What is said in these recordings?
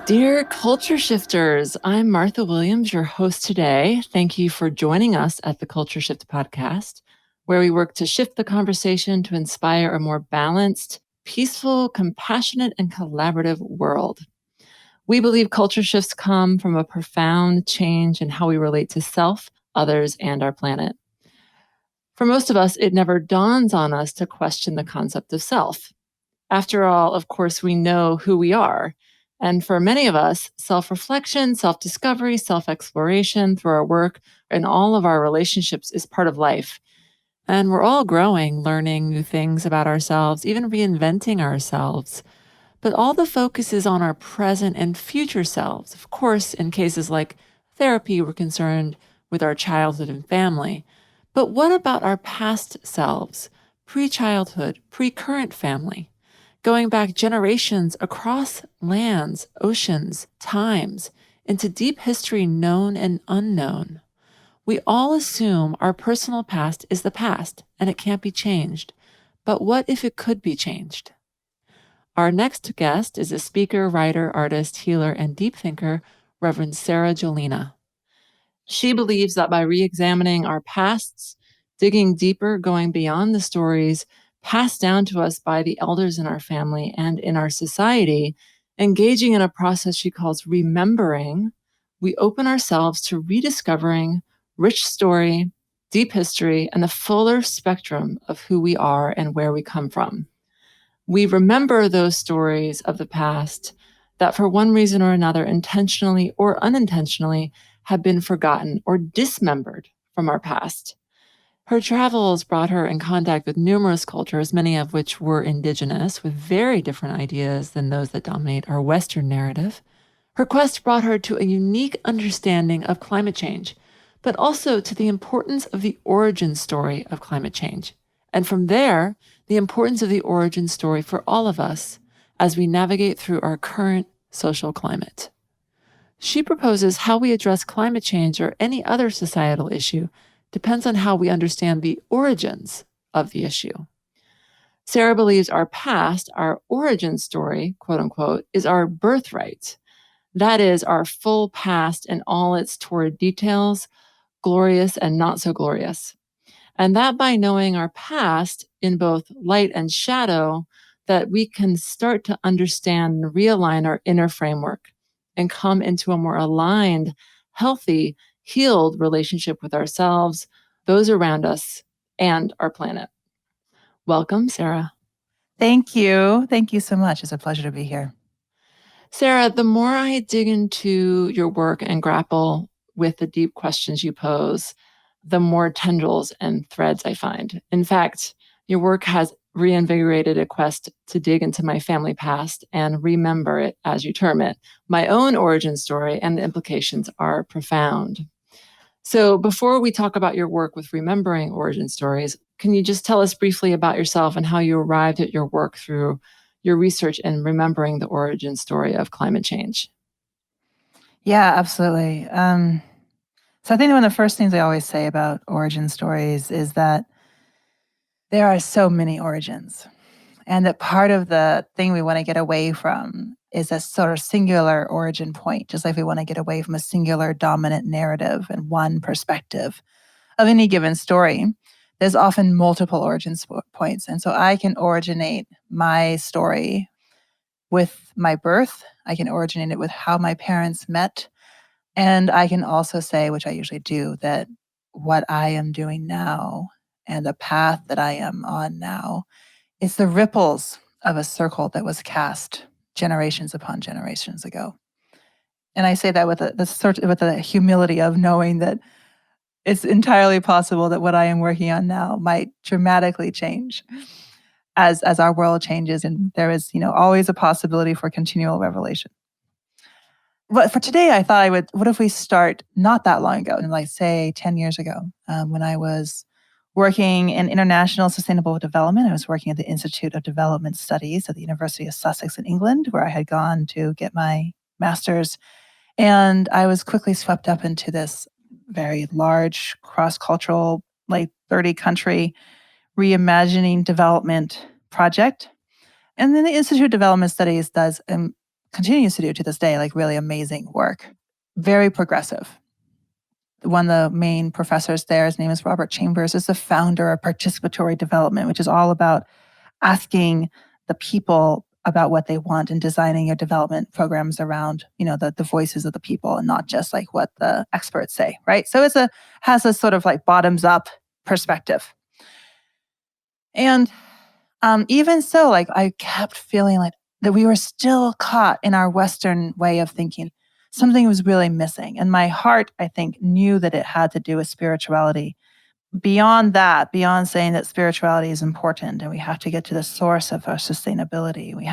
Dear Culture Shifters, I'm Martha Williams, your host today. Thank you for joining us at the Culture Shift podcast, where we work to shift the conversation to inspire a more balanced, peaceful, compassionate, and collaborative world. We believe culture shifts come from a profound change in how we relate to self, others, and our planet. For most of us, it never dawns on us to question the concept of self. After all, of course, we know who we are. And for many of us, self reflection, self discovery, self exploration through our work and all of our relationships is part of life. And we're all growing, learning new things about ourselves, even reinventing ourselves. But all the focus is on our present and future selves. Of course, in cases like therapy, we're concerned with our childhood and family. But what about our past selves, pre childhood, pre current family? Going back generations across lands, oceans, times, into deep history known and unknown. We all assume our personal past is the past and it can't be changed. But what if it could be changed? Our next guest is a speaker, writer, artist, healer, and deep thinker, Reverend Sara Jolena. She believes that by re-examining our pasts, digging deeper, going beyond the stories passed down to us by the elders in our family and in our society, engaging in a process she calls remembering, we open ourselves to rediscovering rich story, deep history, and the fuller spectrum of who we are and where we come from. We remember those stories of the past that for one reason or another, intentionally or unintentionally, have been forgotten or dismembered from our past. Her travels brought her in contact with numerous cultures, many of which were indigenous, with very different ideas than those that dominate our Western narrative. Her quest brought her to a unique understanding of climate change, but also to the importance of the origin story of climate change. And from there, the importance of the origin story for all of us as we navigate through our current social climate. She proposes how we address climate change or any other societal issue depends on how we understand the origins of the issue. Sara believes our past, our origin story, quote unquote, is our birthright. That is our full past and all its torrid details, glorious and not so glorious. And that by knowing our past in both light and shadow, that we can start to understand and realign our inner framework and come into a more aligned, healthy, healed relationship with ourselves, those around us, and our planet. Welcome, Sara. Thank you. Thank you so much. It's a pleasure to be here. Sara, the more I dig into your work and grapple with the deep questions you pose, the more tendrils and threads I find. In fact, your work has reinvigorated a quest to dig into my family past and remember it, as you term it. My own origin story and the implications are profound. So before we talk about your work with remembering origin stories, can you just tell us briefly about yourself and how you arrived at your work through your research in remembering the origin story of climate change? Yeah, absolutely. So I think one of the first things I always say about origin stories is that there are so many origins. And that part of the thing we want to get away from is a sort of singular origin point, just like we want to get away from a singular dominant narrative and one perspective of any given story. There's often multiple origin points. And so I can originate my story with my birth. I can originate it with how my parents met. And I can also say, which I usually do, that what I am doing now and the path that I am on now is the ripples of a circle that was cast generations upon generations ago. And I say that with the humility of knowing that it's entirely possible that what I am working on now might dramatically change as our world changes, and there is, always a possibility for continual revelation. But for today, I thought what if we start not that long ago, and like say 10 years ago, when I was working in international sustainable development. I was working at the Institute of Development Studies at the University of Sussex in England, where I had gone to get my master's. And I was quickly swept up into this very large cross-cultural, like 30-country reimagining development project. And then the Institute of Development Studies does continues to do to this day, like really amazing work. Very progressive. One of the main professors there, his name is Robert Chambers, is the founder of participatory development, which is all about asking the people about what they want and designing your development programs around, the voices of the people and not just like what the experts say, right? So has a sort of like bottoms up perspective. And even so, like I kept feeling like that we were still caught in our Western way of thinking. Something was really missing. And my heart, I think, knew that it had to do with spirituality. Beyond that, beyond saying that spirituality is important and we have to get to the source of our sustainability, I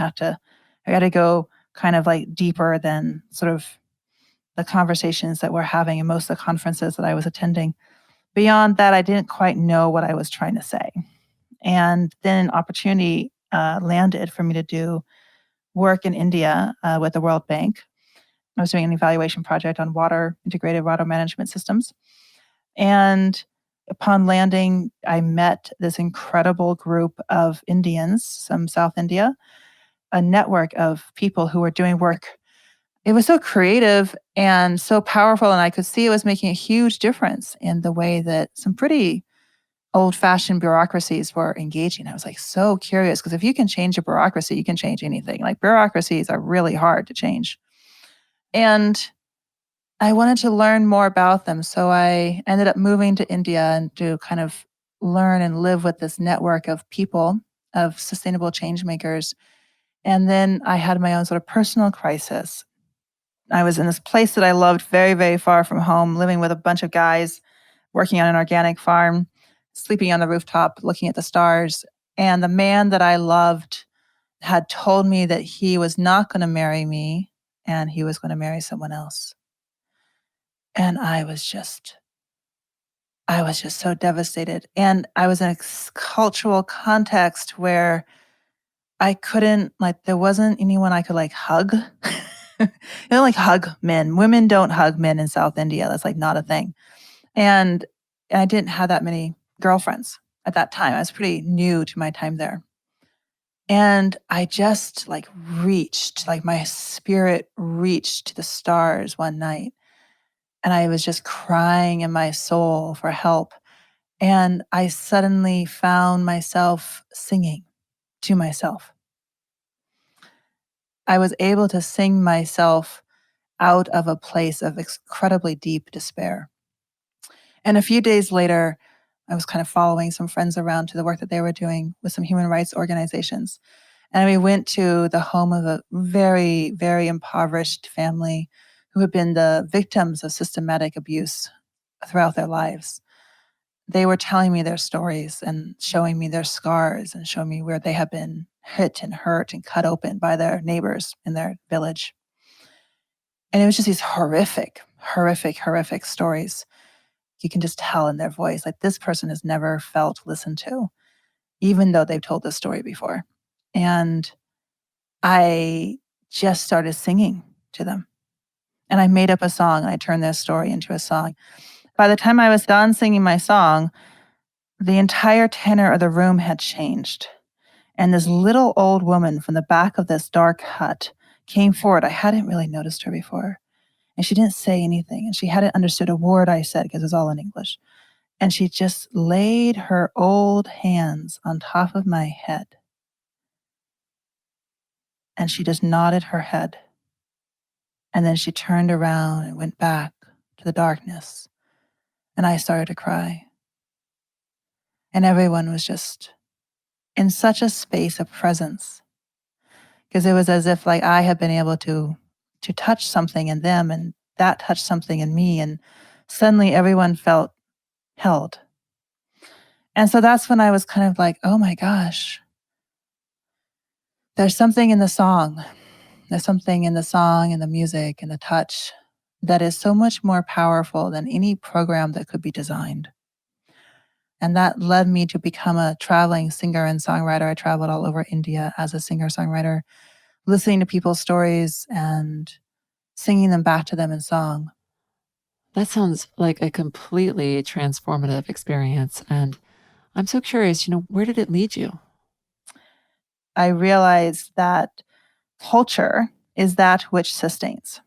got to go kind of like deeper than sort of the conversations that we're having in most of the conferences that I was attending. Beyond that, I didn't quite know what I was trying to say. And then an opportunity landed for me to do work in India with the World Bank. I was doing an evaluation project on integrated water management systems. And upon landing, I met this incredible group of Indians from South India, a network of people who were doing work. It was so creative and so powerful, and I could see it was making a huge difference in the way that some pretty old-fashioned bureaucracies were engaging. I was like so curious because if you can change a bureaucracy, you can change anything. Like bureaucracies are really hard to change. And I wanted to learn more about them. So I ended up moving to India and to kind of learn and live with this network of people, of sustainable change makers. And then I had my own sort of personal crisis. I was in this place that I loved very, very far from home, living with a bunch of guys, working on an organic farm, sleeping on the rooftop, looking at the stars. And the man that I loved had told me that he was not going to marry me and he was going to marry someone else. And I was just so devastated. And I was in a cultural context where I couldn't, like, there wasn't anyone I could like hug. Like hug men. Women don't hug men in South India. That's like not a thing. And I didn't have that many girlfriends at that time. I was pretty new to my time there. And I just like my spirit reached to the stars one night. And I was just crying in my soul for help. And I suddenly found myself singing to myself. I was able to sing myself out of a place of incredibly deep despair. And a few days later, I was kind of following some friends around to the work that they were doing with some human rights organizations. And we went to the home of a very, very impoverished family who had been the victims of systematic abuse throughout their lives. They were telling me their stories and showing me their scars and showing me where they have been hit and hurt and cut open by their neighbors in their village. And it was just these horrific, horrific, horrific stories. You can just tell in their voice, like this person has never felt listened to, even though they've told this story before. And I just started singing to them. And I made up a song and I turned their story into a song. By the time I was done singing my song, the entire tenor of the room had changed. And this little old woman from the back of this dark hut came forward. I hadn't really noticed her before. And she didn't say anything. And she hadn't understood a word I said because it was all in English. And she just laid her old hands on top of my head. And she just nodded her head. And then she turned around and went back to the darkness. And I started to cry. And everyone was just in such a space of presence. Because it was as if like I had been able to touch something in them and that touched something in me. And suddenly everyone felt held. And so that's when I was kind of like, oh my gosh, there's something in the song. There's something in the song and the music and the touch that is so much more powerful than any program that could be designed. And that led me to become a traveling singer and songwriter. I traveled all over India as a singer-songwriter, listening to people's stories and singing them back to them in song. That sounds like a completely transformative experience. And I'm so curious, where did it lead you? I realized that culture is that which sustains.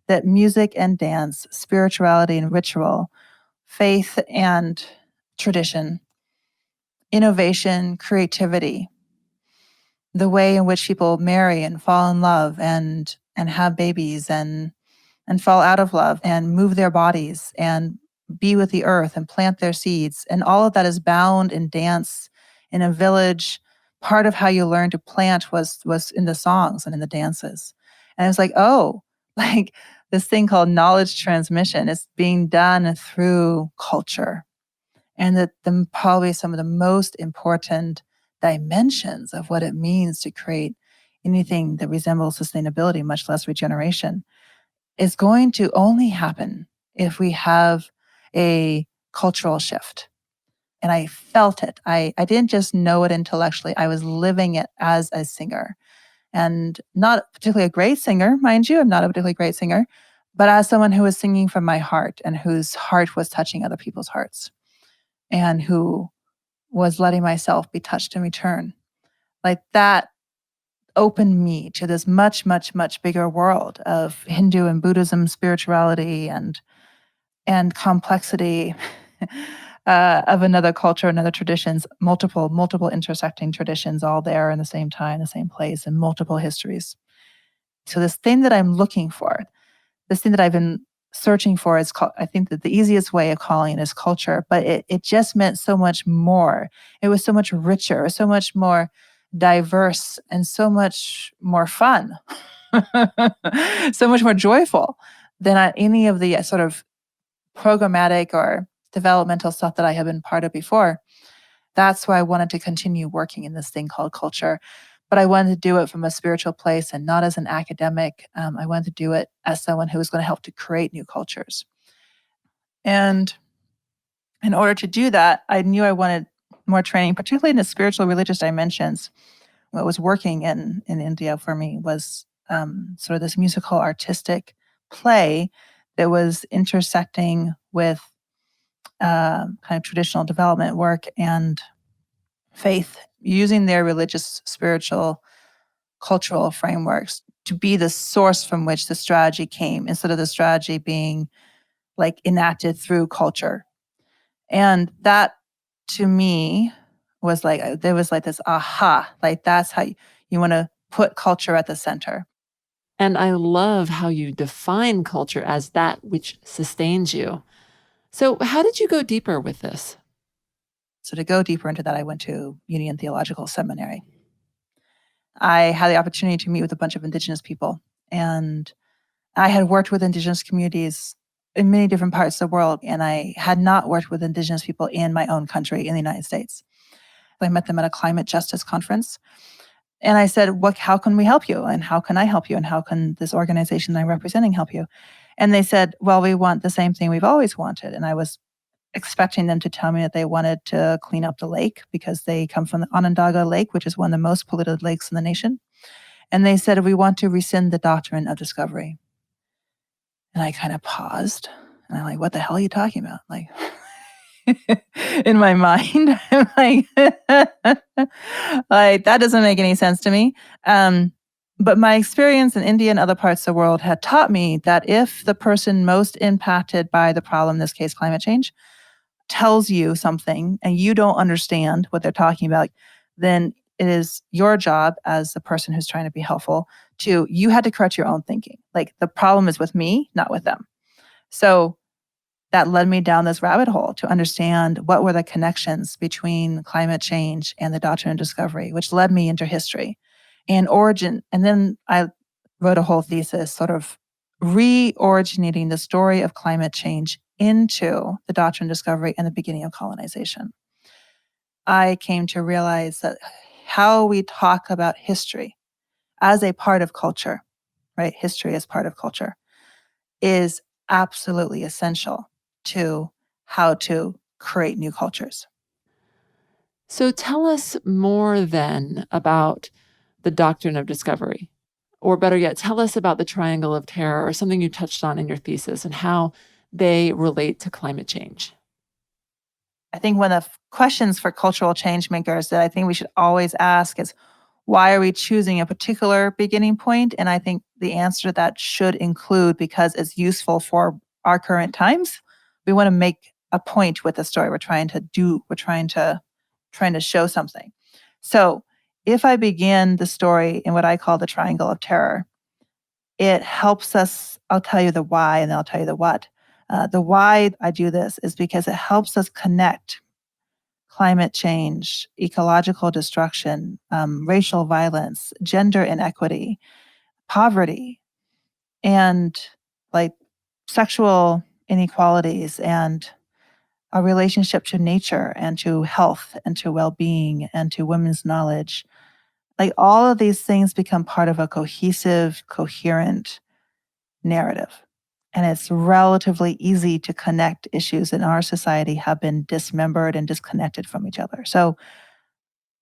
That music and dance, spirituality and ritual, faith and tradition, innovation, creativity, the way in which people marry and fall in love and have babies and fall out of love and move their bodies and be with the earth and plant their seeds. And all of that is bound in dance in a village. Part of how you learn to plant was in the songs and in the dances. And it was like, oh, like this thing called knowledge transmission is being done through culture. And that probably some of the most important dimensions of what it means to create anything that resembles sustainability, much less regeneration, is going to only happen if we have a cultural shift. And I felt it. I didn't just know it intellectually, I was living it as a singer. And not particularly a great singer, mind you, I'm not a particularly great singer, but as someone who was singing from my heart and whose heart was touching other people's hearts and who was letting myself be touched in return. Like that opened me to this much, much, much bigger world of Hindu and Buddhism spirituality and complexity of another culture, another traditions, multiple intersecting traditions, all there in the same time, the same place, and multiple histories. So this thing that I'm looking for, this thing that I've been searching for is I think that the easiest way of calling it is culture, but it just meant so much more. It was so much richer, so much more diverse, and so much more fun, so much more joyful than any of the sort of programmatic or developmental stuff that I have been part of before. That's why I wanted to continue working in this thing called culture. But I wanted to do it from a spiritual place and not as an academic. I wanted to do it as someone who was going to help to create new cultures. And in order to do that, I knew I wanted more training, particularly in the spiritual religious dimensions. What was working in India for me was sort of this musical artistic play that was intersecting with kind of traditional development work and faith, using their religious, spiritual, cultural frameworks to be the source from which the strategy came, instead of the strategy being like enacted through culture. And that to me was like, there was like this aha, like that's how you want to put culture at the center. And I love how you define culture as that which sustains you. So, how did you go deeper with this? So to go deeper into that, I went to Union Theological Seminary. I had the opportunity to meet with a bunch of Indigenous people, and I had worked with Indigenous communities in many different parts of the world, and I had not worked with Indigenous people in my own country, in the United States. I met them at a climate justice conference, and I said, how can we help you? And how can I help you? And how can this organization I'm representing help you? And they said, well, we want the same thing we've always wanted. And I was expecting them to tell me that they wanted to clean up the lake because they come from the Onondaga Lake, which is one of the most polluted lakes in the nation. And they said, we want to rescind the doctrine of discovery. And I kind of paused and I'm like, what the hell are you talking about? Like, in my mind, I'm like, like, that doesn't make any sense to me. But my experience in India and other parts of the world had taught me that if the person most impacted by the problem, in this case, climate change, tells you something and you don't understand what they're talking about, then it is your job as the person who's trying to be helpful you had to correct your own thinking. Like the problem is with me, not with them. So that led me down this rabbit hole to understand what were the connections between climate change and the doctrine of discovery, which led me into history and origin. And then I wrote a whole thesis sort of re-originating the story of climate change into the doctrine of discovery and the beginning of colonization. I came to realize that how we talk about history as a part of culture, right? History as part of culture is absolutely essential to how to create new cultures. So, tell us more then about the doctrine of discovery. Or better yet, tell us about the triangle of terror or something you touched on in your thesis and how they relate to climate change. I think one of the questions for cultural change makers that I think we should always ask is, Why are we choosing a particular beginning point? And I think the answer to that should include, because it's useful for our current times, we want to make a point with the story we're trying to show something. So if I begin the story in what I call the triangle of terror, it helps us. I'll tell you the why and then I'll tell you the what. The why I do this is because it helps us connect climate change, ecological destruction, racial violence, gender inequity, poverty, and like sexual inequalities, and a relationship to nature and to health and to well-being and to women's knowledge. Like all of these things become part of a cohesive, coherent narrative. And it's relatively easy to connect issues in our society have been dismembered and disconnected from each other. So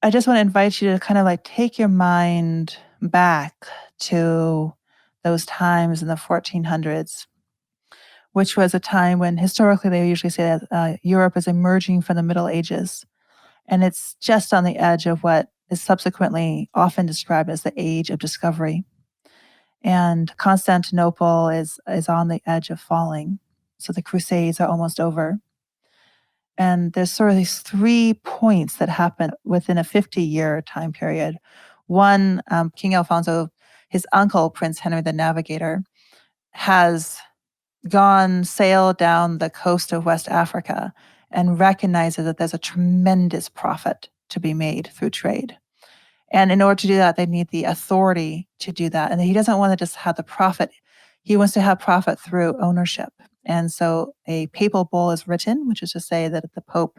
I just want to invite you to kind of like take your mind back to those times in the 1400s, which was a time when historically they usually say that Europe is emerging from the Middle Ages. And it's just on the edge of what is subsequently often described as the Age of Discovery. And Constantinople is on the edge of falling. So the Crusades are almost over. And there's sort of these 3 points that happen within a 50-year time period. One, King Alfonso, his uncle, Prince Henry the Navigator, has sailed down the coast of West Africa and recognizes that there's a tremendous profit to be made through trade. And in order to do that, they need the authority to do that. And he doesn't want to just have the profit. He wants to have profit through ownership. And so a papal bull is written, which is to say that the Pope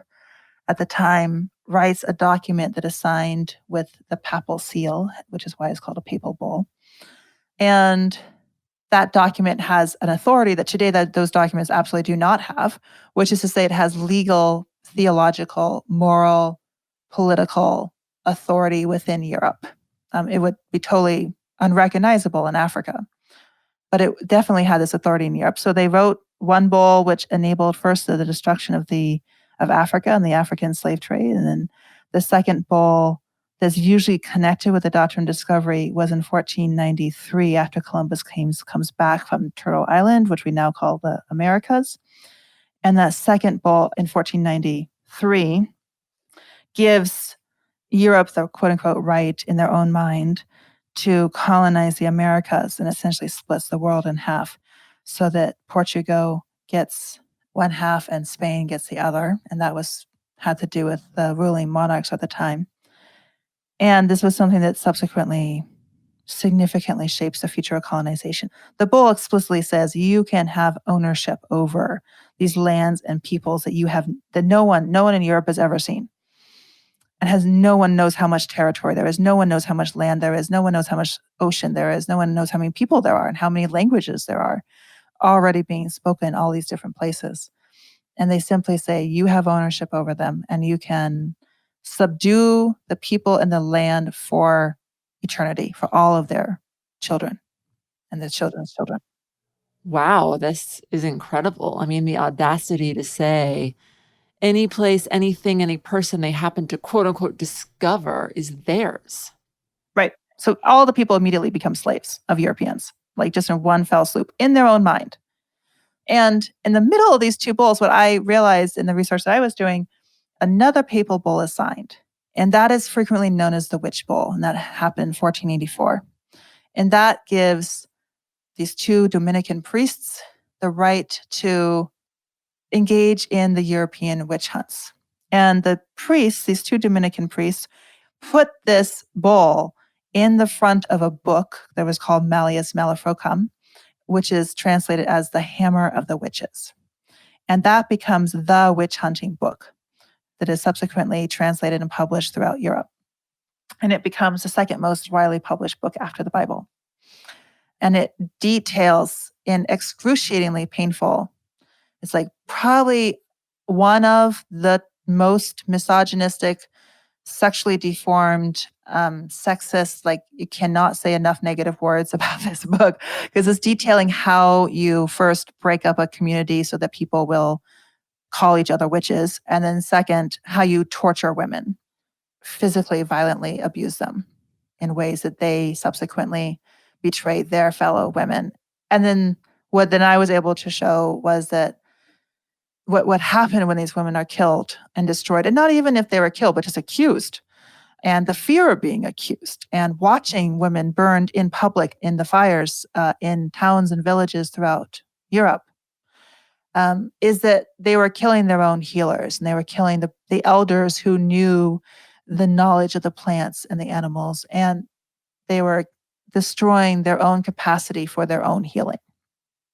at the time writes a document that is signed with the papal seal, which is why it's called a papal bull. And that document has an authority that today those documents absolutely do not have, which is to say it has legal, theological, moral, political authority within Europe. It would be totally unrecognizable in Africa, but it definitely had this authority in Europe. So they wrote one bull which enabled first the destruction of Africa and the African slave trade, and then the second bull that's usually connected with the doctrine of discovery was in 1493 after Columbus comes back from Turtle Island, which we now call the Americas. And that second bull in 1493 gives Europe the quote unquote right in their own mind to colonize the Americas, and essentially splits the world in half so that Portugal gets one half and Spain gets the other. And that had to do with the ruling monarchs at the time. And this was something that subsequently significantly shapes the future of colonization. The bull explicitly says you can have ownership over these lands and peoples that no one in Europe has ever seen. And no one knows how much territory there is. No one knows how much land there is. No one knows how much ocean there is. No one knows how many people there are and how many languages there are already being spoken in all these different places. And they simply say, you have ownership over them and you can subdue the people and the land for eternity, for all of their children and their children's children. Wow, this is incredible. I mean, the audacity to say any place, anything, any person they happen to quote unquote discover is theirs. Right. So all the people immediately become slaves of Europeans, like just in one fell swoop, in their own mind. And in the middle of these two bulls, what I realized in the research that I was doing, another papal bull is signed. And that is frequently known as the witch bull. And that happened in 1484. And that gives these two Dominican priests the right to engage in the European witch hunts. And the priests, these two Dominican priests, put this bull in the front of a book that was called Malleus Maleficum, which is translated as the Hammer of the Witches. And that becomes the witch hunting book that is subsequently translated and published throughout Europe. And it becomes the second most widely published book after the Bible. And it details in excruciatingly painful, it's like probably one of the most misogynistic, sexually deformed, sexist, like you cannot say enough negative words about this book, because it's detailing how you first break up a community so that people will call each other witches. And then second, how you torture women, physically, violently abuse them. in ways that they subsequently betrayed their fellow women. And then what then I was able to show was that what happened when these women are killed and destroyed, and not even if they were killed, but just accused, and the fear of being accused, and watching women burned in public in the fires in towns and villages throughout Europe, is that they were killing their own healers, and they were killing the elders who knew the knowledge of the plants and the animals, and they were destroying their own capacity for their own healing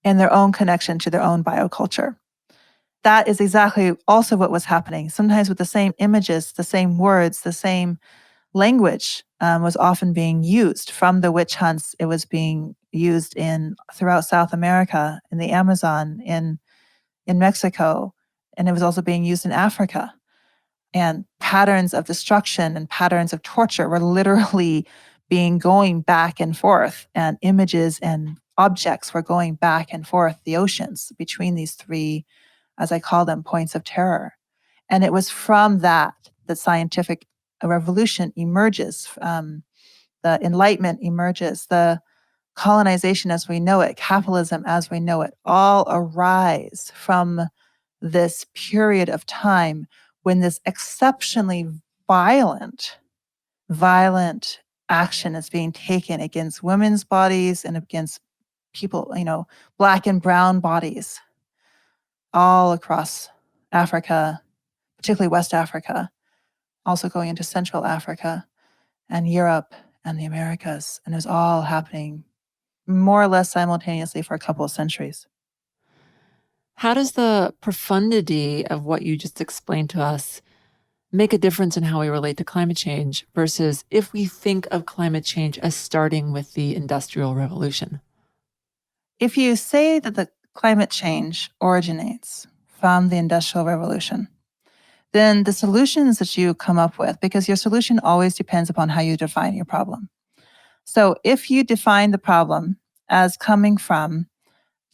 and their own connection to their own bioculture. That is exactly also what was happening. Sometimes with the same images, the same words, the same language was often being used from the witch hunts. It was being used throughout South America, in the Amazon, in Mexico, and it was also being used in Africa. And patterns of destruction and patterns of torture were literally going back and forth, and images and objects were going back and forth the oceans between these three, as I call them, points of terror. And it was from that scientific revolution emerges, the Enlightenment emerges, the colonization as we know it, capitalism as we know it, all arise from this period of time when this exceptionally violent action is being taken against women's bodies and against people, Black and brown bodies all across Africa, particularly West Africa, also going into Central Africa and Europe and the Americas. And it was all happening more or less simultaneously for a couple of centuries. How does the profundity of what you just explained to us make a difference in how we relate to climate change versus if we think of climate change as starting with the Industrial Revolution? If you say that the climate change originates from the Industrial Revolution, then the solutions that you come up with, because your solution always depends upon how you define your problem. So if you define the problem as coming from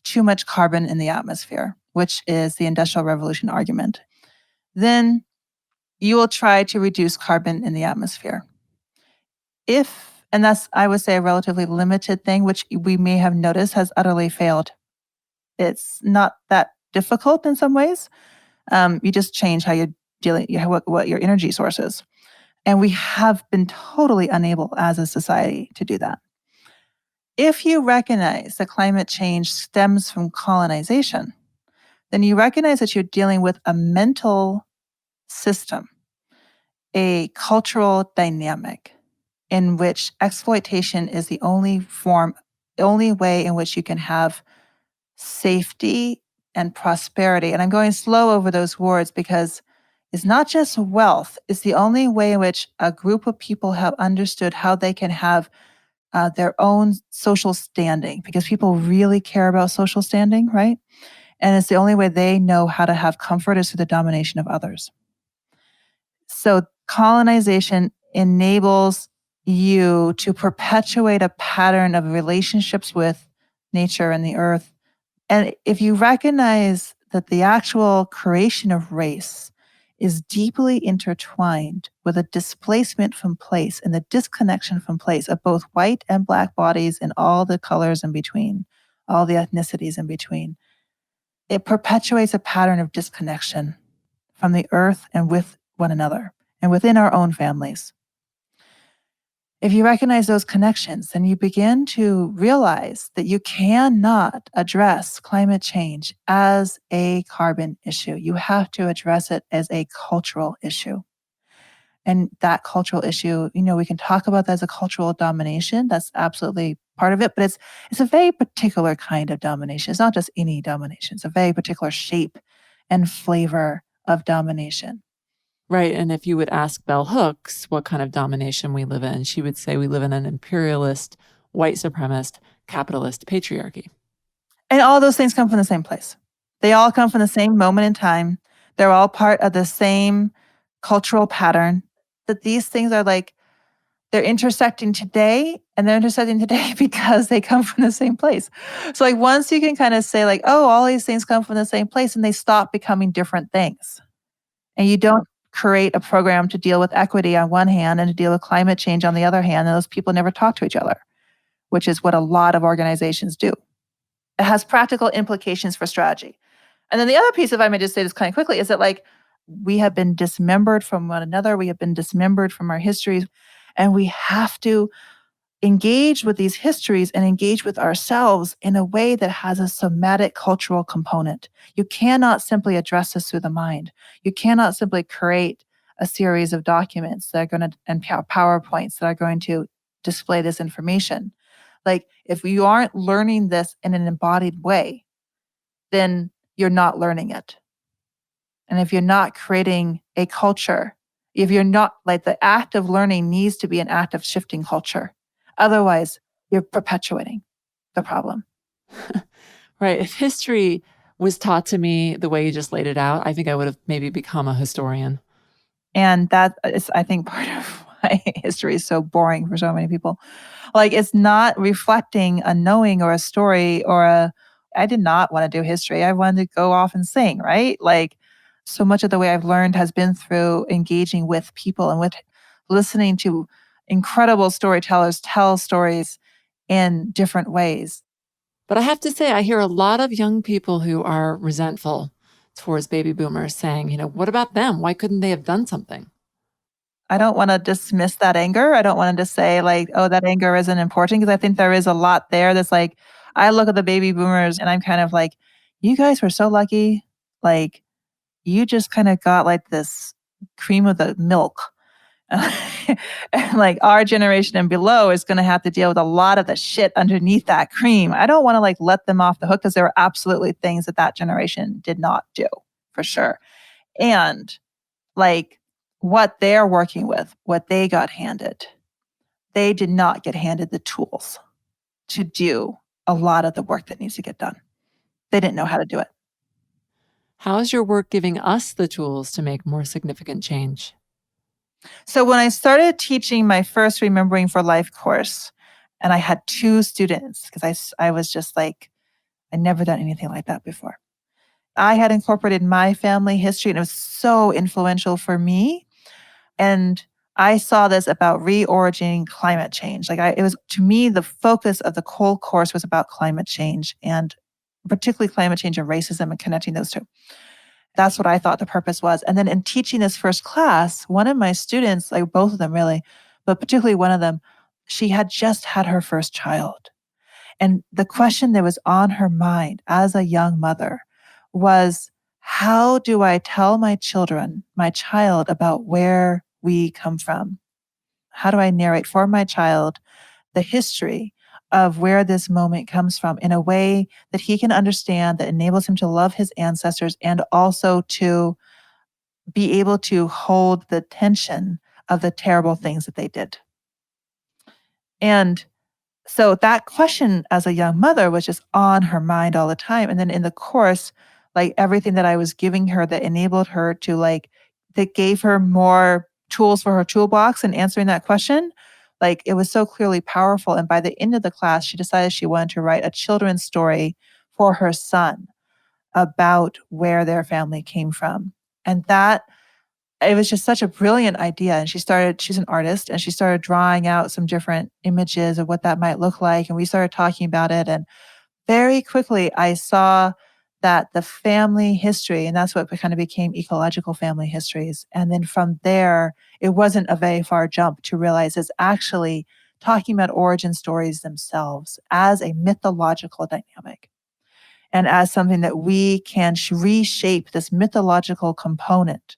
too much carbon in the atmosphere, which is the Industrial Revolution argument, then you will try to reduce carbon in the atmosphere. And that's, I would say, a relatively limited thing, which we may have noticed has utterly failed. It's not that difficult in some ways. You just change how you're dealing, what your energy source is. And we have been totally unable as a society to do that. If you recognize that climate change stems from colonization, then you recognize that you're dealing with a mental system, a cultural dynamic in which exploitation is the only way in which you can have safety and prosperity. And I'm going slow over those words because it's not just wealth. It's the only way in which a group of people have understood how they can have their own social standing, because people really care about social standing, right? And it's the only way they know how to have comfort is through the domination of others. So colonization enables you to perpetuate a pattern of relationships with nature and the earth. And if you recognize that the actual creation of race is deeply intertwined with a displacement from place and the disconnection from place of both white and Black bodies and all the colors in between, all the ethnicities in between, it perpetuates a pattern of disconnection from the earth and with one another and within our own families. If you recognize those connections, then you begin to realize that you cannot address climate change as a carbon issue. You have to address it as a cultural issue. And that cultural issue, we can talk about that as a cultural domination. That's absolutely part of it, but it's a very particular kind of domination. It's not just any domination. It's a very particular shape and flavor of domination. Right. And if you would ask Bell Hooks what kind of domination we live in, she would say we live in an imperialist, white supremacist, capitalist patriarchy. And all those things come from the same place. They all come from the same moment in time. They're all part of the same cultural pattern, that these things are they're intersecting today, and they're intersecting today because they come from the same place. So once you can kind of say oh, all these things come from the same place, and they stop becoming different things. And you don't create a program to deal with equity on one hand and to deal with climate change on the other hand, and those people never talk to each other, which is what a lot of organizations do. It has practical implications for strategy. And then the other piece, if I may just say this kind of quickly, is that like we have been dismembered from one another. We have been dismembered from our histories. And we have to engage with these histories and engage with ourselves in a way that has a somatic cultural component. You cannot simply address this through the mind. You cannot simply create a series of documents that are going to, and PowerPoints that are going to display this information. Like if you aren't learning this in an embodied way, then you're not learning it. And if you're not creating a culture, if you're not like the act of learning needs to be an act of shifting culture. Otherwise, you're perpetuating the problem. Right. If history was taught to me the way you just laid it out, I think I would have maybe become a historian. And that is, I think, part of why history is so boring for so many people. Like, it's not reflecting a knowing or a story or a, I did not want to do history. I wanted to go off and sing, right? Like, so much of the way I've learned has been through engaging with people and with listening to incredible storytellers tell stories in different ways. But I have to say, I hear a lot of young people who are resentful towards baby boomers saying, what about them? Why couldn't they have done something? I don't want to dismiss that anger. I don't want to just say like, oh, that anger isn't important because I think there is a lot there that's like, I look at the baby boomers and I'm kind of like, you guys were so lucky. Like, you just kind of got like this cream of the milk. And like our generation and below is going to have to deal with a lot of the shit underneath that cream. I don't want to like let them off the hook because there were absolutely things that that generation did not do for sure. And like what they're working with, what they got handed, they did not get handed the tools to do a lot of the work that needs to get done. They didn't know how to do it. How is your work giving us the tools to make more significant change? So when I started teaching my first Remembering for Life course, and I had 2 students because I was just like, I'd never done anything like that before. I had incorporated my family history and it was so influential for me. And I saw this about reorigining climate change. Like it was, to me, the focus of the whole course was about climate change and particularly climate change and racism and connecting those two. That's what I thought the purpose was. And then in teaching this first class, one of my students, like both of them really, but particularly one of them, she had just had her first child. And the question that was on her mind as a young mother was, how do I tell my child about where we come from? How do I narrate for my child the history of where this moment comes from in a way that he can understand, that enables him to love his ancestors and also to be able to hold the tension of the terrible things that they did? And so that question as a young mother was just on her mind all the time. And then in the course, like everything that I was giving her that enabled her to like, that gave her more tools for her toolbox and answering that question, like it was so clearly powerful. And by the end of the class, she decided she wanted to write a children's story for her son about where their family came from. And that it was just such a brilliant idea. And she's an artist and she started drawing out some different images of what that might look like. And we started talking about it. And very quickly, I saw that the family history, and that's what kind of became ecological family histories. And then from there, it wasn't a very far jump to realize it's actually talking about origin stories themselves as a mythological dynamic and as something that we can reshape this mythological component.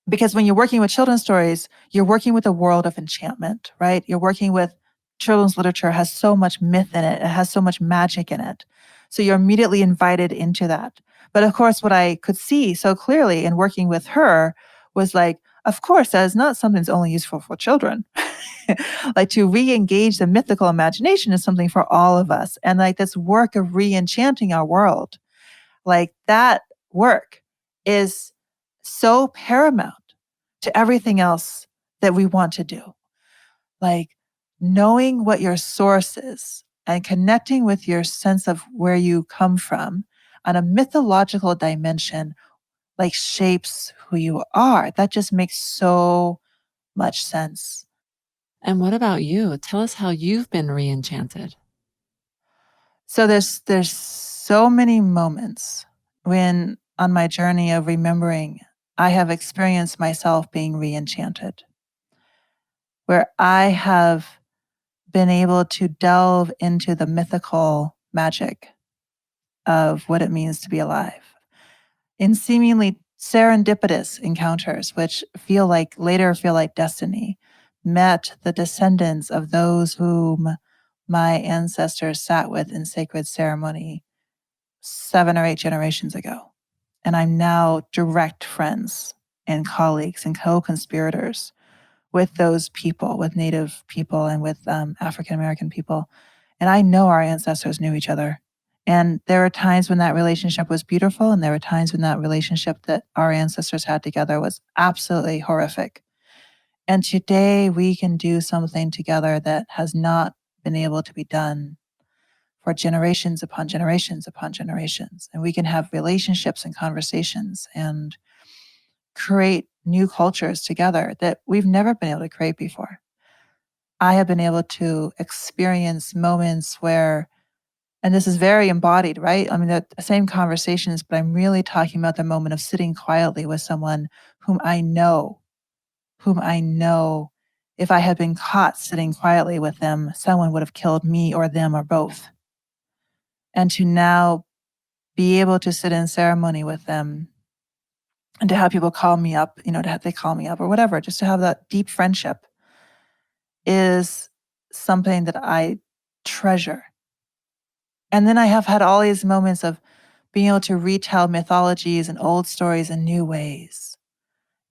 Because when you're working with children's stories, you're working with a world of enchantment, right? You're working with children's literature has so much myth in it. It has so much magic in it. So you're immediately invited into that. But of course, what I could see so clearly in working with her was like, of course, that is not something that's only useful for children. Like to re-engage the mythical imagination is something for all of us. And like this work of re-enchanting our world, like that work is so paramount to everything else that we want to do. Like knowing what your source is and connecting with your sense of where you come from on a mythological dimension like shapes who you are. That just makes so much sense. And what about you? Tell us how you've been re-enchanted. So there's so many moments when on my journey of remembering, I have experienced myself being re-enchanted, where I have been able to delve into the mythical magic of what it means to be alive in seemingly serendipitous encounters, which later feel like destiny, met the descendants of those whom my ancestors sat with in sacred ceremony 7 or 8 generations ago. And I'm now direct friends and colleagues and co-conspirators with those people, with Native people and with African American people. And I know our ancestors knew each other. And there were times when that relationship was beautiful, and there were times when that relationship that our ancestors had together was absolutely horrific. And today we can do something together that has not been able to be done for generations upon generations upon generations. And we can have relationships and conversations and create new cultures together that we've never been able to create before. I have been able to experience moments where, and this is very embodied, right? I mean, the same conversations, but I'm really talking about the moment of sitting quietly with someone whom I know, whom I know if I had been caught sitting quietly with them, someone would have killed me or them or both. And to now be able to sit in ceremony with them and to have people call me up, to have they call me up or whatever, just to have that deep friendship is something that I treasure. And then I have had all these moments of being able to retell mythologies and old stories in new ways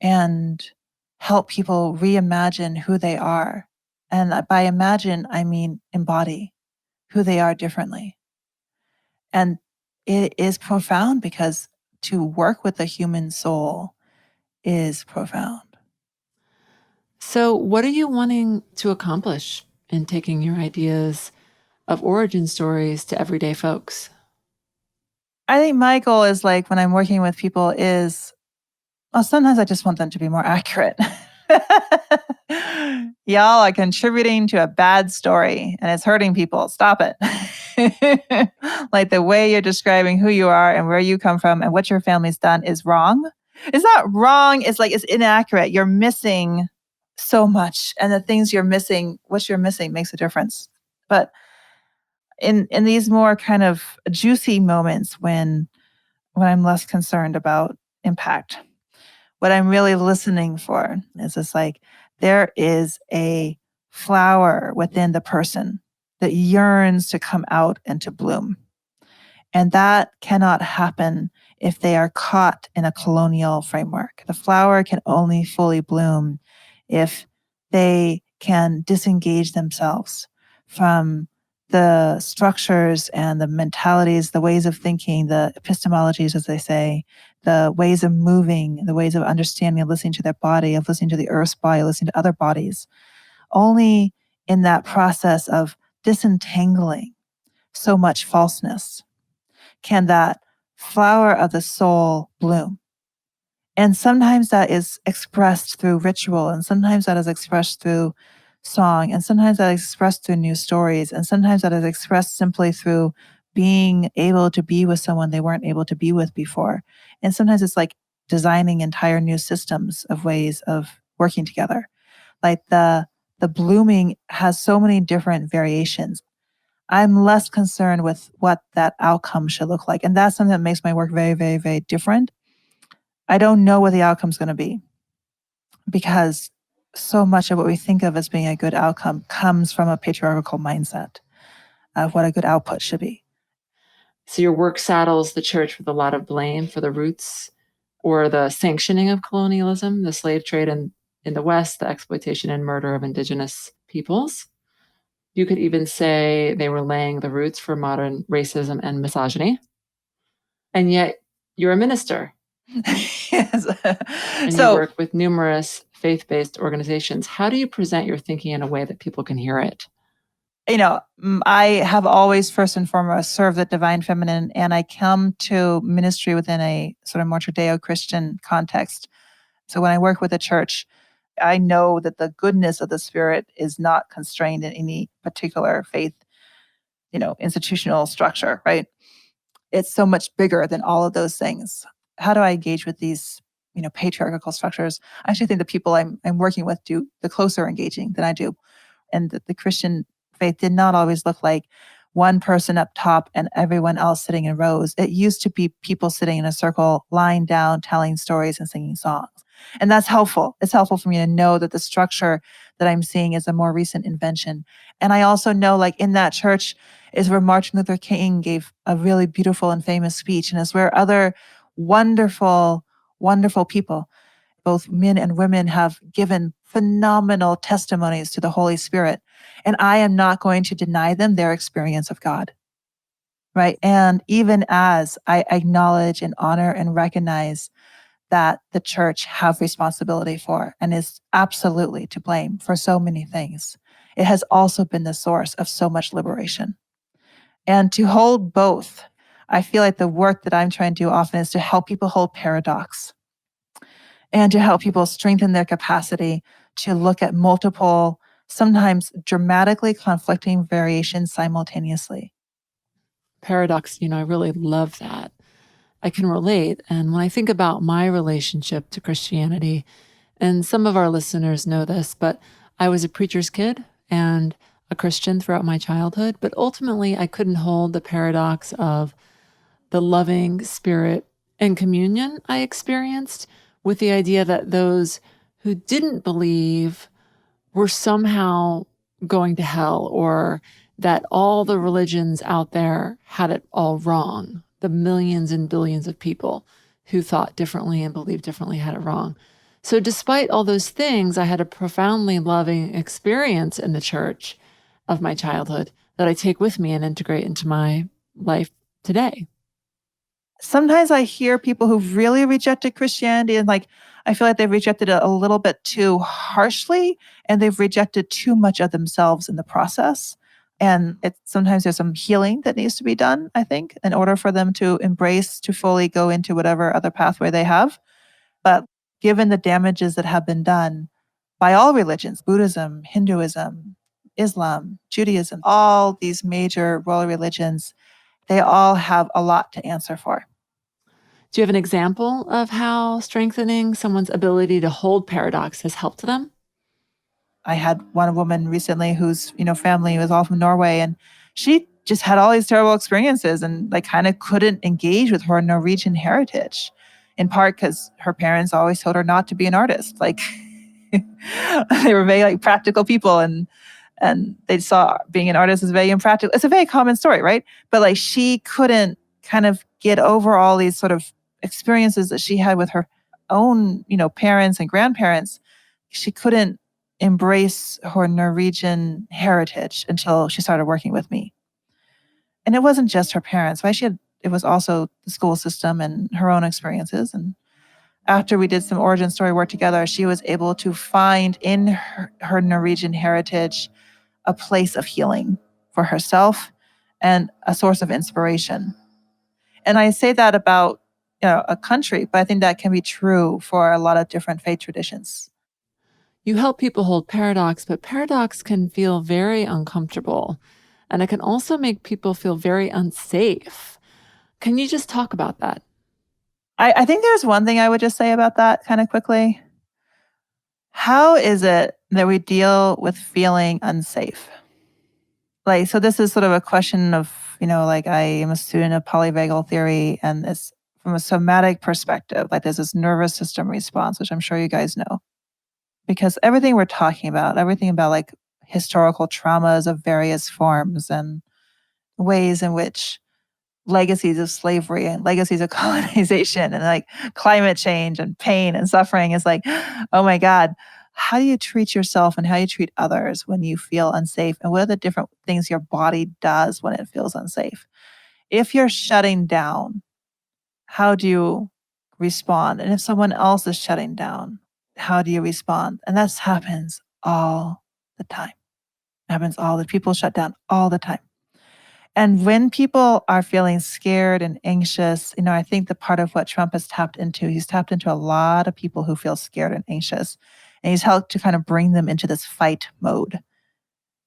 and help people reimagine who they are. And by imagine, I mean embody who they are differently. And it is profound because to work with the human soul is profound. So, what are you wanting to accomplish in taking your ideas of origin stories to everyday folks? I think my goal is like when I'm working with people is, well, sometimes I just want them to be more accurate. Y'all are contributing to a bad story and it's hurting people. Stop it. Like the way you're describing who you are and where you come from and what your family's done is wrong. It's not wrong. It's like it's inaccurate. You're missing so much. And the things you're missing, what you're missing makes a difference. But in these more kind of juicy moments when I'm less concerned about impact, what I'm really listening for is this like, there is a flower within the person that yearns to come out and to bloom. And that cannot happen if they are caught in a colonial framework. The flower can only fully bloom if they can disengage themselves from the structures and the mentalities, the ways of thinking, the epistemologies, as they say, the ways of moving, the ways of understanding, of listening to their body, of listening to the earth's body, listening to other bodies. Only in that process of disentangling so much falseness can that flower of the soul bloom. And sometimes that is expressed through ritual, and sometimes that is expressed through song, and sometimes that is expressed through new stories, and sometimes that is expressed simply through being able to be with someone they weren't able to be with before. And sometimes it's like designing entire new systems of ways of working together. Like the blooming has so many different variations. I'm less concerned with what that outcome should look like. And that's something that makes my work very, very, very different. I don't know what the outcome's going to be because so much of what we think of as being a good outcome comes from a patriarchal mindset of what a good output should be. So, your work saddles the church with a lot of blame for the roots or the sanctioning of colonialism, the slave trade in the West, the exploitation and murder of indigenous peoples. You could even say they were laying the roots for modern racism and misogyny. And yet, you're a minister. Yes. And you work with numerous faith-based organizations. How do you present your thinking in a way that people can hear it? I have always first and foremost served the divine feminine, and I come to ministry within a sort of more Judeo-Christian context. So when I work with a church, I know that the goodness of the Spirit is not constrained in any particular faith, institutional structure, right? It's so much bigger than all of those things. How do I engage with these, patriarchal structures? I actually think the people I'm working with do the closer engaging than I do. And the Christian faith did not always look like one person up top and everyone else sitting in rows. It used to be people sitting in a circle, lying down, telling stories and singing songs. And that's helpful. It's helpful for me to know that the structure that I'm seeing is a more recent invention. And I also know, like, in that church is where Martin Luther King gave a really beautiful and famous speech, and is where other wonderful, wonderful people, both men and women, have given phenomenal testimonies to the Holy Spirit. And I am not going to deny them their experience of God. Right. And even as I acknowledge and honor and recognize that the church have responsibility for and is absolutely to blame for so many things, it has also been the source of so much liberation. And to hold both, I feel like the work that I'm trying to do often is to help people hold paradox and to help people strengthen their capacity to look at multiple, sometimes dramatically conflicting variations simultaneously. Paradox, I really love that. I can relate. And when I think about my relationship to Christianity, and some of our listeners know this, but I was a preacher's kid and a Christian throughout my childhood. But ultimately, I couldn't hold the paradox of the loving spirit and communion I experienced with the idea that those who didn't believe were somehow going to hell, or that all the religions out there had it all wrong. The millions and billions of people who thought differently and believed differently had it wrong. So despite all those things, I had a profoundly loving experience in the church of my childhood that I take with me and integrate into my life today. Sometimes I hear people who've really rejected Christianity, and, like, I feel like they've rejected it a little bit too harshly, and they've rejected too much of themselves in the process. And sometimes there's some healing that needs to be done, I think, in order for them to embrace, to fully go into whatever other pathway they have. But given the damages that have been done by all religions, Buddhism, Hinduism, Islam, Judaism, all these major world religions, they all have a lot to answer for. Do you have an example of how strengthening someone's ability to hold paradox has helped them? I had one woman recently whose, family was all from Norway, and she just had all these terrible experiences and, like, kind of couldn't engage with her Norwegian heritage, in part because her parents always told her not to be an artist. Like, they were very, like, practical people, and they saw being an artist as very impractical. It's a very common story, right? But, like, she couldn't kind of get over all these sort of experiences that she had with her own, parents and grandparents. She couldn't embrace her Norwegian heritage until she started working with me. And it wasn't just her parents, right? It was also the school system and her own experiences. And after we did some origin story work together, she was able to find in her Norwegian heritage a place of healing for herself and a source of inspiration. And I say that about, a country, but I think that can be true for a lot of different faith traditions. You help people hold paradox, but paradox can feel very uncomfortable. And it can also make people feel very unsafe. Can you just talk about that? I think there's one thing I would just say about that kind of quickly. How is it that we deal with feeling unsafe? Like, so this is sort of a question of, like, I am a student of polyvagal theory, and it's from a somatic perspective. Like, there's this nervous system response, which I'm sure you guys know. Because everything we're talking about, everything about, like, historical traumas of various forms and ways in which legacies of slavery and legacies of colonization and, like, climate change and pain and suffering is like, oh my God, how do you treat yourself and how you treat others when you feel unsafe? And what are the different things your body does when it feels unsafe? If you're shutting down, how do you respond? And if someone else is shutting down, how do you respond? And that happens all the time. Happens all the people shut down all the time. And when people are feeling scared and anxious, I think the part of what Trump has tapped into, he's tapped into a lot of people who feel scared and anxious. And he's helped to kind of bring them into this fight mode.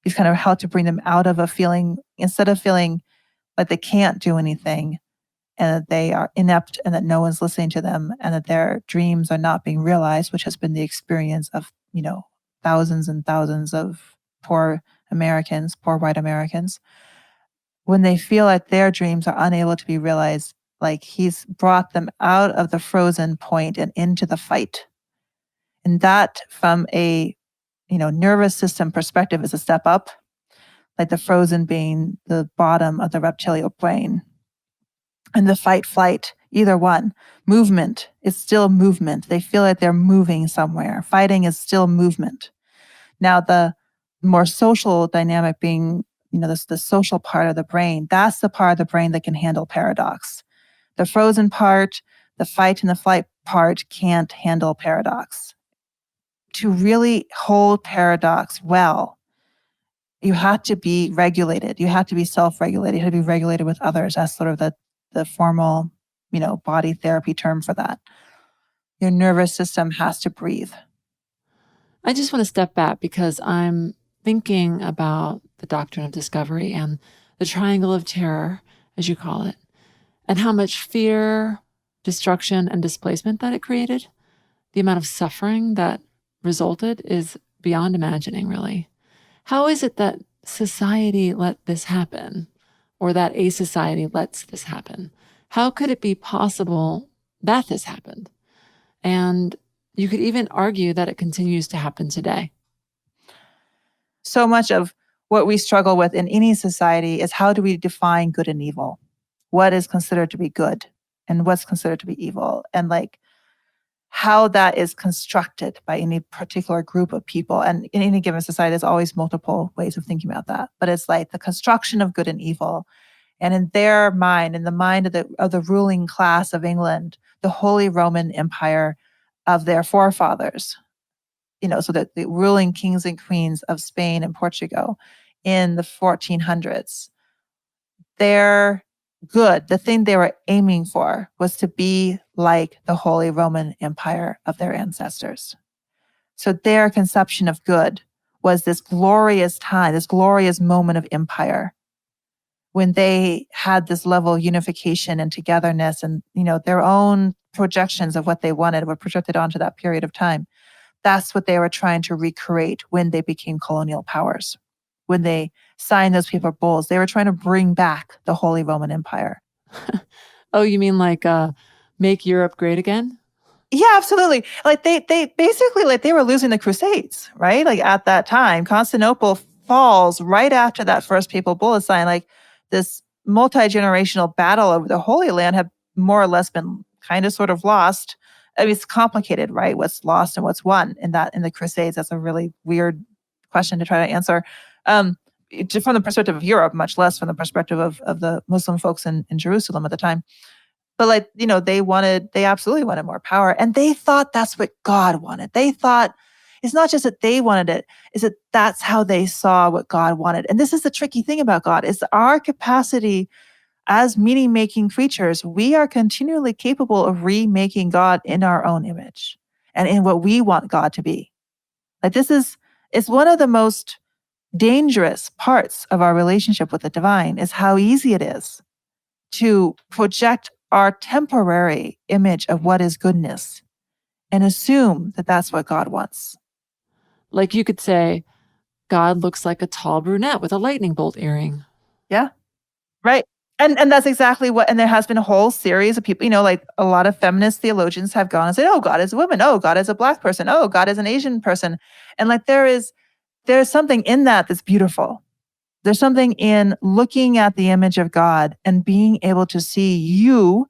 He's kind of helped to bring them out of a feeling, instead of feeling like they can't do anything and that they are inept and that no one's listening to them and that their dreams are not being realized, which has been the experience of, thousands and thousands of poor Americans, poor white Americans. When they feel like their dreams are unable to be realized, like he's brought them out of the frozen point and into the fight. And that, from a nervous system perspective, is a step up, like the frozen being the bottom of the reptilian brain. And the fight, flight, either one, movement is still movement. They feel like they're moving somewhere. Fighting is still movement. Now, the more social dynamic being, the social part of the brain, that's the part of the brain that can handle paradox. The frozen part, the fight and the flight part can't handle paradox. To really hold paradox well, you have to be regulated. You have to be self-regulated. You have to be regulated with others. That's sort of the formal, body therapy term for that. Your nervous system has to breathe. I just want to step back because I'm thinking about the doctrine of discovery and the triangle of terror, as you call it, and how much fear, destruction, and displacement that it created. The amount of suffering that resulted is beyond imagining, really. How is it that society let this happen, or that a society lets this happen? How could it be possible that this happened? And you could even argue that it continues to happen today. So much of what we struggle with in any society is, how do we define good and evil? What is considered to be good and what's considered to be evil? And like how that is constructed by any particular group of people. And in any given society, there's always multiple ways of thinking about that. But it's like the construction of good and evil. And in their mind, in the mind of the ruling class of England, the Holy Roman Empire of their forefathers, so that the ruling kings and queens of Spain and Portugal in the 1400s, their good, the thing they were aiming for, was to be like the Holy Roman Empire of their ancestors. So their conception of good was this glorious time, this glorious moment of empire, when they had this level of unification and togetherness, and their own projections of what they wanted were projected onto that period of time. That's what they were trying to recreate when they became colonial powers. When they signed those paper bulls, they were trying to bring back the Holy Roman Empire. Oh, you mean like make Europe great again? Yeah, absolutely. Like they basically, like, they were losing the Crusades, right? Like at that time, Constantinople falls right after that first papal bull is signed. Like this multi-generational battle over the Holy Land had more or less been kind of sort of lost. I mean, it's complicated, right? What's lost and what's won in the Crusades. That's a really weird question to try to answer. From the perspective of Europe, much less from the perspective of the Muslim folks in Jerusalem at the time. But they absolutely wanted more power. And they thought that's what God wanted. They thought it's not just that they wanted it, is that that's how they saw what God wanted. And this is the tricky thing about God, is our capacity as meaning-making creatures. We are continually capable of remaking God in our own image and in what we want God to be. Like it's one of the most dangerous parts of our relationship with the divine, is how easy it is to project our temporary image of what is goodness and assume that that's what God wants. Like you could say, God looks like a tall brunette with a lightning bolt earring. Yeah, right. And that's exactly what, and there has been a whole series of people, like a lot of feminist theologians have gone and said, oh, God is a woman. Oh, God is a Black person. Oh, God is an Asian person. And like there's something in that that's beautiful. There's something in looking at the image of God and being able to see you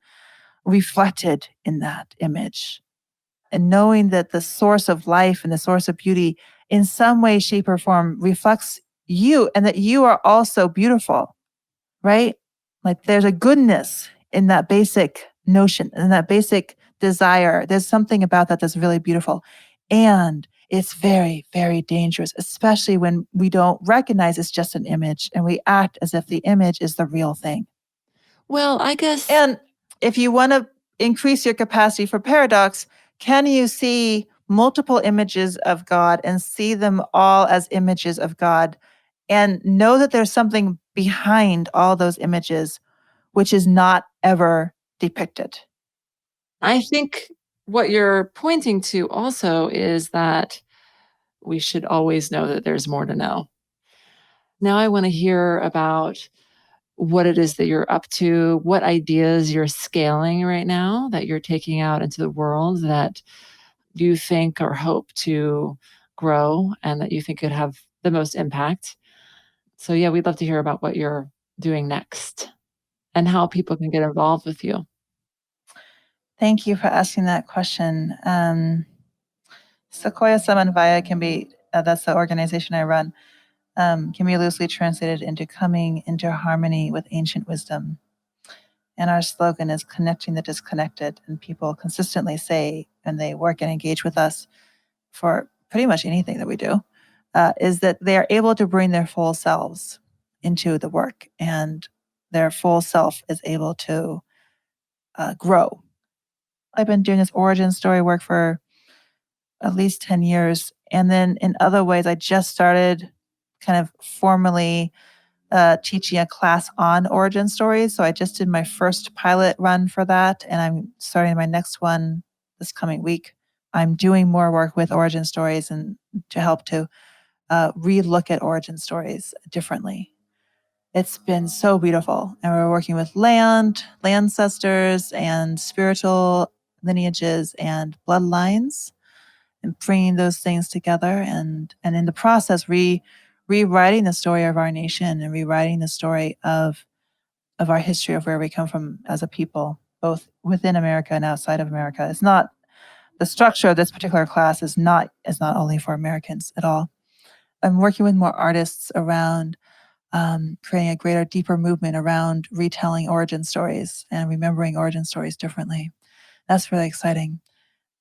reflected in that image, and knowing that the source of life and the source of beauty in some way, shape, or form reflects you, and that you are also beautiful, right? Like there's a goodness in that basic notion and that basic desire. There's something about that that's really beautiful. And it's very, very dangerous, especially when we don't recognize it's just an image and we act as if the image is the real thing. Well, I guess. And if you want to increase your capacity for paradox, can you see multiple images of God and see them all as images of God and know that there's something behind all those images which is not ever depicted? I think what you're pointing to also is that we should always know that there's more to know. Now I want to hear about what it is that you're up to, what ideas you're scaling right now that you're taking out into the world that you think or hope to grow and that you think could have the most impact. So, yeah, we'd love to hear about what you're doing next and how people can get involved with you. Thank you for asking that question. Sequoia Samanvaya can be, that's the organization I run, can be loosely translated into coming into harmony with ancient wisdom. And our slogan is connecting the disconnected. And people consistently say, and they work and engage with us for pretty much anything that we do, is that they are able to bring their full selves into the work, and their full self is able to grow. I've been doing this origin story work for at least 10 years. And then in other ways, I just started kind of formally teaching a class on origin stories. So I just did my first pilot run for that, and I'm starting my next one this coming week. I'm doing more work with origin stories and to help to re-look at origin stories differently. It's been so beautiful. And we're working with ancestors and spiritual lineages and bloodlines and bringing those things together. And in the process, rewriting the story of our nation and rewriting the story of our history of where we come from as a people, both within America and outside of America. It's not, the structure of this particular class is not only for Americans at all. I'm working with more artists around creating a greater, deeper movement around retelling origin stories and remembering origin stories differently. That's really exciting.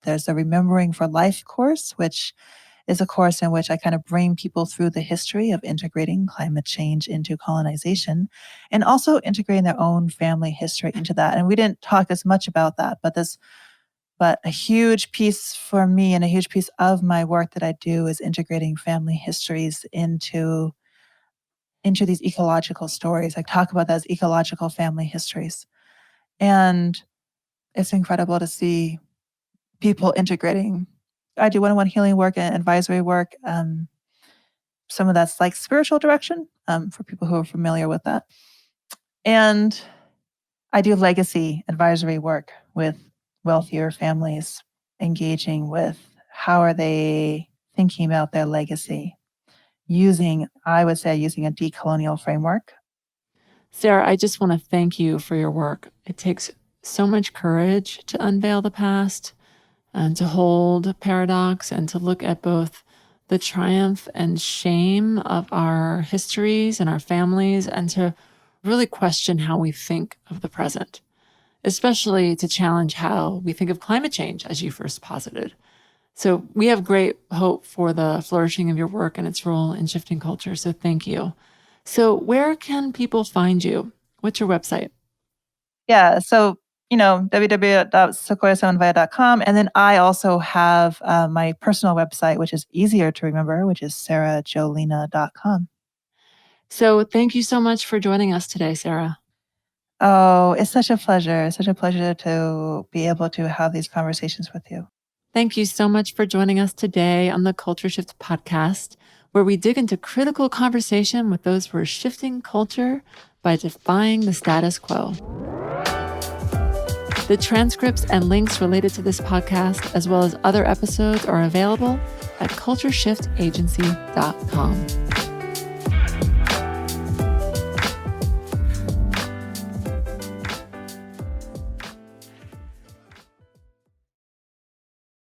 There's a Remembering for Life course, which is a course in which I kind of bring people through the history of integrating climate change into colonization and also integrating their own family history into that. And we didn't talk as much about that, but a huge piece for me and a huge piece of my work that I do is integrating family histories into these ecological stories. I talk about that as ecological family histories. And it's incredible to see people integrating. I do one-on-one healing work and advisory work. Some of that's like spiritual direction for people who are familiar with that. And I do legacy advisory work with wealthier families, engaging with how are they thinking about their legacy using a decolonial framework. Sara, I just want to thank you for your work. It takes so much courage to unveil the past and to hold paradox and to look at both the triumph and shame of our histories and our families and to really question how we think of the present, especially to challenge how we think of climate change, as you first posited. So we have great hope for the flourishing of your work and its role in shifting culture. So thank you. So where can people find you? What's your website? Yeah, so www.sequoiasamanvaya.com. And then I also have my personal website, which is easier to remember, which is sarajolena.com. So thank you so much for joining us today, Sara. Oh, it's such a pleasure. It's such a pleasure to be able to have these conversations with you. Thank you so much for joining us today on the Culture Shift podcast, where we dig into critical conversation with those who are shifting culture by defying the status quo. The transcripts and links related to this podcast, as well as other episodes, are available at cultureshiftagency.com.